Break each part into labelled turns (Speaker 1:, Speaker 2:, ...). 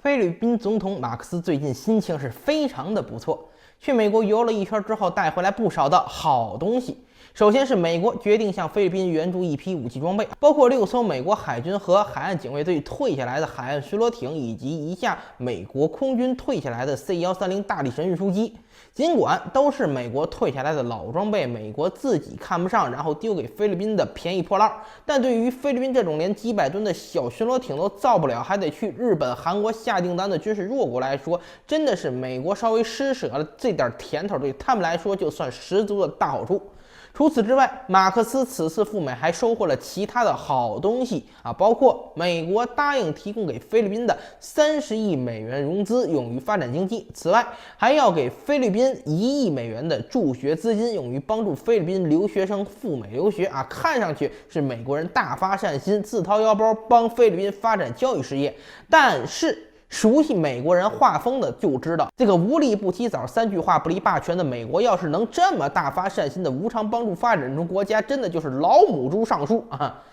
Speaker 1: 菲律宾总统马克思最近心情是非常的不错，去美国游了一圈之后，带回来不少的好东西。首先是美国决定向菲律宾援助一批武器装备，包括6艘美国海军和海岸警卫队退下来的海岸巡逻艇，以及一架美国空军退下来的 C-130大力神运输机。尽管都是美国退下来的老装备，美国自己看不上，然后丢给菲律宾的便宜破烂，但对于菲律宾这种连几百吨的小巡逻艇都造不了，还得去日本、韩国下订单的军事弱国来说，真的是美国稍微施舍了这点甜头，对他们来说就算十足的大好处。除此之外，马克思此次赴美还收获了其他的好东西啊，包括美国答应提供给菲律宾的30亿美元融资，用于发展经济。此外，还要给菲律宾1亿美元的助学资金，用于帮助菲律宾留学生赴美留学啊。看上去是美国人大发善心，自掏腰包帮菲律宾发展教育事业，但是熟悉美国人画风的就知道，这个无利不起早，3句话不离霸权的美国，要是能这么大发善心的无偿帮助发展中国家，真的就是老母猪上树啊！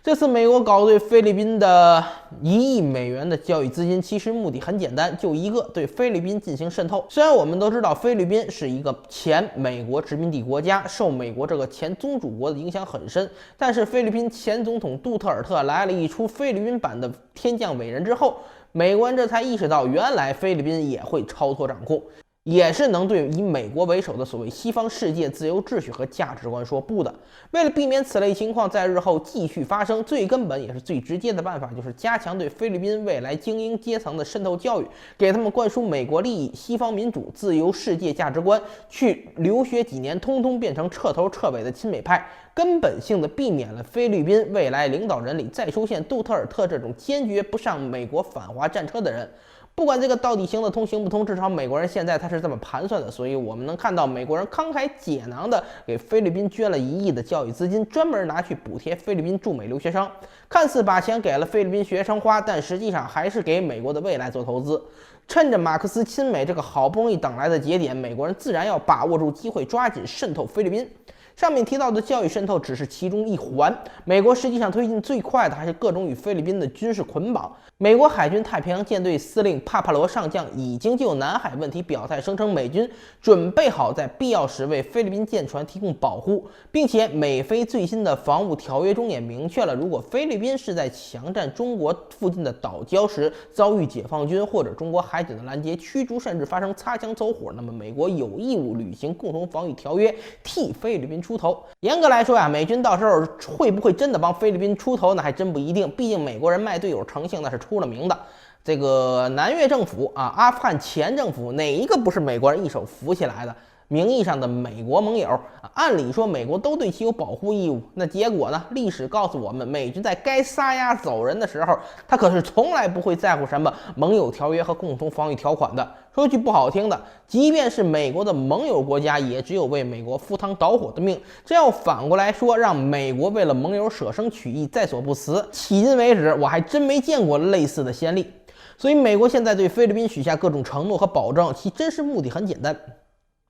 Speaker 1: 这次美国搞对菲律宾的1亿美元的教育资金，其实目的很简单，就一个，对菲律宾进行渗透。虽然我们都知道菲律宾是一个前美国殖民地国家，受美国这个前宗主国的影响很深，但是菲律宾前总统杜特尔特来了一出菲律宾版的天降伟人之后，美国人这才意识到，原来菲律宾也会超脱掌控，也是能对以美国为首的所谓西方世界自由秩序和价值观说不的。为了避免此类情况在日后继续发生，最根本也是最直接的办法，就是加强对菲律宾未来精英阶层的渗透教育，给他们灌输美国利益、西方民主、自由世界价值观，去留学几年，通通变成彻头彻尾的亲美派，根本性的避免了菲律宾未来领导人里再出现杜特尔特这种坚决不上美国反华战车的人。不管这个到底行得通行不通，至少美国人现在他是这么盘算的，所以我们能看到美国人慷慨解囊的给菲律宾捐了1亿的教育资金，专门拿去补贴菲律宾驻美留学生。看似把钱给了菲律宾学生花，但实际上还是给美国的未来做投资。趁着马克思亲美这个好不容易等来的节点，美国人自然要把握住机会，抓紧渗透菲律宾。上面提到的教育渗透只是其中一环，美国实际上推进最快的还是各种与菲律宾的军事捆绑。美国海军太平洋舰队司令帕帕罗上将已经就南海问题表态，声称美军准备好在必要时为菲律宾舰船提供保护，并且美菲最新的防务条约中也明确了，如果菲律宾是在强占中国附近的岛礁时遭遇解放军或者中国海警的拦截、驱逐，甚至发生擦枪走火，那么美国有义务履行共同防御条约，替菲律宾出头。严格来说呀，美军到时候会不会真的帮菲律宾出头，那还真不一定。毕竟美国人卖队友诚信那是出了名的。这个南越政府啊，阿富汗前政府，哪一个不是美国人一手扶起来的？名义上的美国盟友，按理说美国都对其有保护义务，那结果呢？历史告诉我们，美军在该撒丫走人的时候，他可是从来不会在乎什么盟友条约和共同防御条款的。说句不好听的，即便是美国的盟友国家，也只有为美国赴汤蹈火的命。这要反过来说，让美国为了盟友舍生取义，在所不辞，迄今为止我还真没见过类似的先例。所以美国现在对菲律宾许下各种承诺和保证，其真实目的很简单，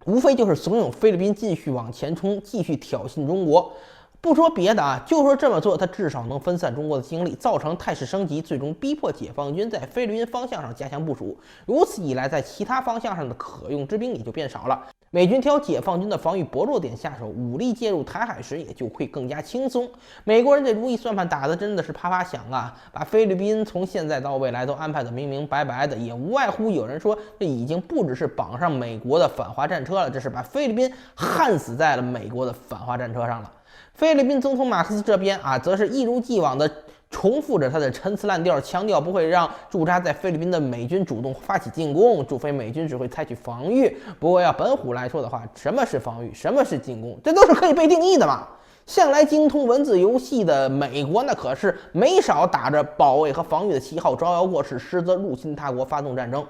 Speaker 1: 无非就是怂恿菲律宾继续往前冲，继续挑衅中国。不说别的啊，就说这么做，它至少能分散中国的精力，造成态势升级，最终逼迫解放军在菲律宾方向上加强部署。如此一来，在其他方向上的可用之兵也就变少了。美军挑解放军的防御薄弱点下手，武力介入台海时也就会更加轻松。美国人这如意算盘打的真的是啪啪响啊，把菲律宾从现在到未来都安排得明明白白的，也无外乎有人说，这已经不只是绑上美国的反华战车了，这是把菲律宾焊死在了美国的反华战车上了。菲律宾总统马克思这边啊，则是一如既往的重复着他的陈词滥调，强调不会让驻扎在菲律宾的美军主动发起进攻，除非美军只会采取防御。不过要本虎来说的话，什么是防御，什么是进攻，这都是可以被定义的嘛。向来精通文字游戏的美国，那可是没少打着保卫和防御的旗号招摇过市，实则入侵他国，发动战争。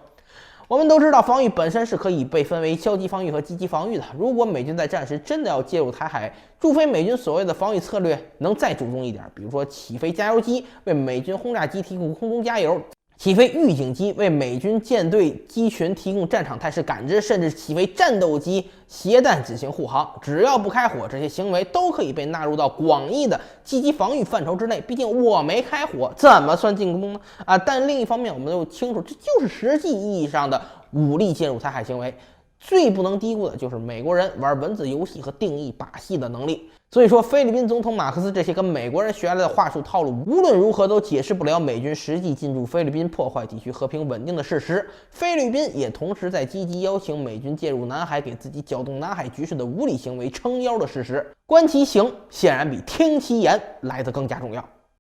Speaker 1: 我们都知道，防御本身是可以被分为消极防御和积极防御的。如果美军在战时真的要介入台海，除非美军所谓的防御策略能再主动一点，比如说起飞加油机，为美军轰炸机提供空中加油，起飞预警机为美军舰队机群提供战场态势感知，甚至起飞战斗机携弹进行护航，只要不开火，这些行为都可以被纳入到广义的积极防御范畴之内。毕竟我没开火，怎么算进攻呢？但另一方面，我们又清楚，这就是实际意义上的武力介入台海行为。最不能低估的就是美国人玩文字游戏和定义把戏的能力。所以说，菲律宾总统马克思这些跟美国人学来的话术套路，无论如何都解释不了美军实际进驻菲律宾、破坏地区和平稳定的事实。菲律宾也同时在积极邀请美军介入南海，给自己搅动南海局势的无理行为撑腰的事实。观其行，显然比听其言来得更加重要。